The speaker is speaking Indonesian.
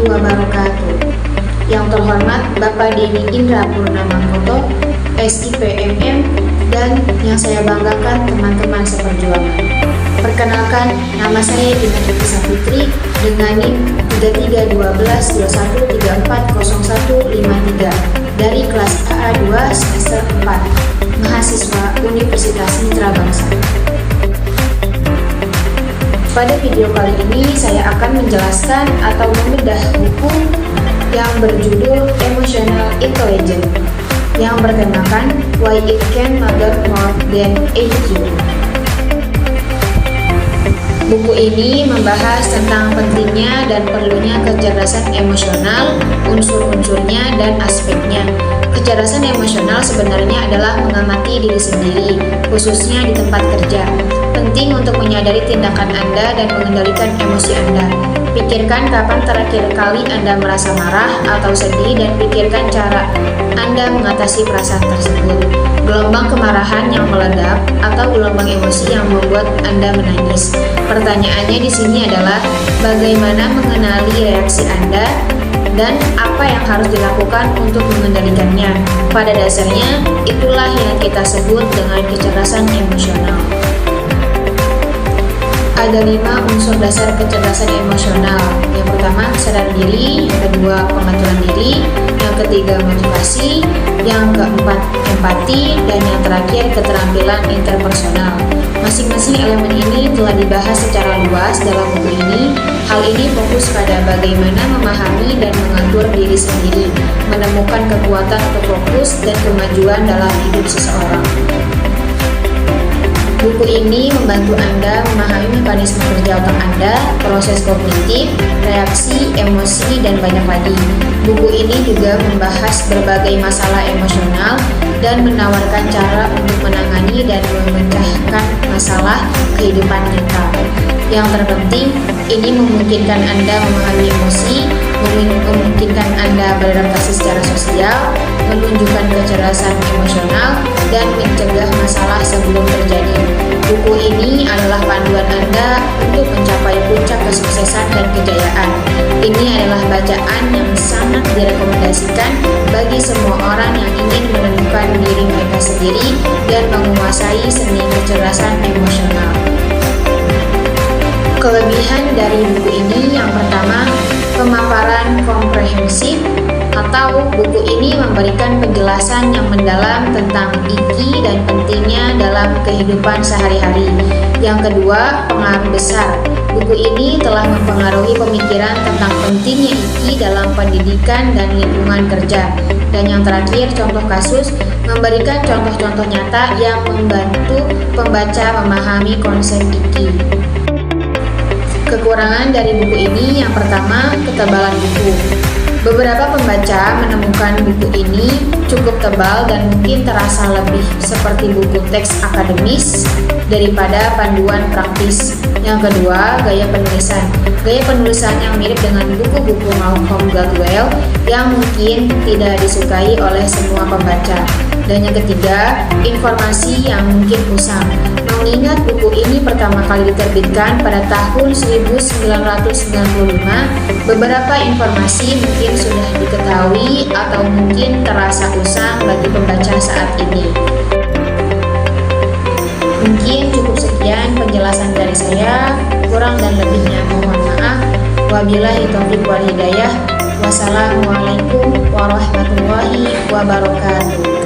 wabarakatuh. Yang terhormat Bapak Denny Indra Purnamangkoto, SIPMM, dan yang saya banggakan teman-teman seperjuangan. Perkenalkan, nama saya Dina Kisa Putri dengan NIM 331221340153 dari kelas AA2 semester 4, mahasiswa Universitas Mitra Bangsa. Pada video kali ini saya akan menjelaskan atau membedah buku yang berjudul Emotional Intelligence yang bertemakan Why It Can Matter More Than IQ. Buku ini membahas tentang pentingnya dan perlunya kecerdasan emosional, unsur-unsurnya dan aspeknya. Kecerdasan emosional sebenarnya adalah mengamati diri sendiri, khususnya di tempat kerja. Penting untuk menyadari tindakan Anda dan mengendalikan emosi Anda. Pikirkan kapan terakhir kali Anda merasa marah atau sedih dan pikirkan cara Anda mengatasi perasaan tersebut. Gelombang kemarahan yang meledak atau gelombang emosi yang membuat Anda menangis. Pertanyaannya di sini adalah bagaimana mengenali reaksi Anda dan apa yang harus dilakukan untuk mengendalikannya. Pada dasarnya, itulah yang kita sebut dengan kecerdasan emosional. Ada 5 unsur dasar kecerdasan emosional. Yang pertama, kesadaran diri. Yang kedua, pengaturan diri. Yang ketiga, motivasi. Yang keempat, empati. Dan yang terakhir, keterampilan interpersonal. Masing-masing elemen ini telah dibahas secara luas dalam buku ini. Hal ini fokus pada bagaimana memahami dan mengatur diri sendiri, menemukan kekuatan untuk fokus dan kemajuan dalam hidup seseorang. Buku ini membantu Anda memahami mekanisme kerja otak Anda, proses kognitif, reaksi, emosi, dan banyak lagi. Buku ini juga membahas berbagai masalah emosional dan menawarkan cara untuk menangani dan memecahkan masalah kehidupan nyata. Yang terpenting, ini memungkinkan Anda memahami emosi, memungkinkan Anda beradaptasi secara sosial, menunjukkan kecerdasan emosional, dan mencegah masalah sebelum terjadi. Buku ini adalah panduan Anda untuk mencapai puncak kesuksesan dan kejayaan. Ini adalah bacaan yang sangat direkomendasikan bagi semua orang yang ingin menemukan diri mereka sendiri dan menguasai seni kecerdasan emosional. Kelebihan dari buku ini yang pertama, pemaparan komprehensif, atau buku ini memberikan penjelasan yang mendalam tentang IQ dan pentingnya dalam kehidupan sehari-hari. Yang kedua, pengaruh besar. Buku ini telah mempengaruhi pemikiran tentang pentingnya IQ dalam pendidikan dan lingkungan kerja. Dan yang terakhir, contoh kasus, memberikan contoh-contoh nyata yang membantu pembaca memahami konsep IQ. Kekurangan dari buku ini yang pertama, ketebalan buku. Beberapa pembaca menemukan buku ini cukup tebal dan mungkin terasa lebih seperti buku teks akademis daripada panduan praktis. Yang kedua, gaya penulisan. Gaya penulisan yang mirip dengan buku-buku Malcolm Gladwell yang mungkin tidak disukai oleh semua pembaca. Dan yang ketiga, informasi yang mungkin usang. Mengingat buku ini pertama kali diterbitkan pada tahun 1995, beberapa informasi mungkin sudah diketahui atau mungkin terasa usang bagi pembaca saat ini. Mungkin cukup sekian penjelasan dari saya, kurang dan lebihnya mohon maaf. Wabillahi taufiq wal hidayah. Wassalamualaikum warahmatullahi wabarakatuh.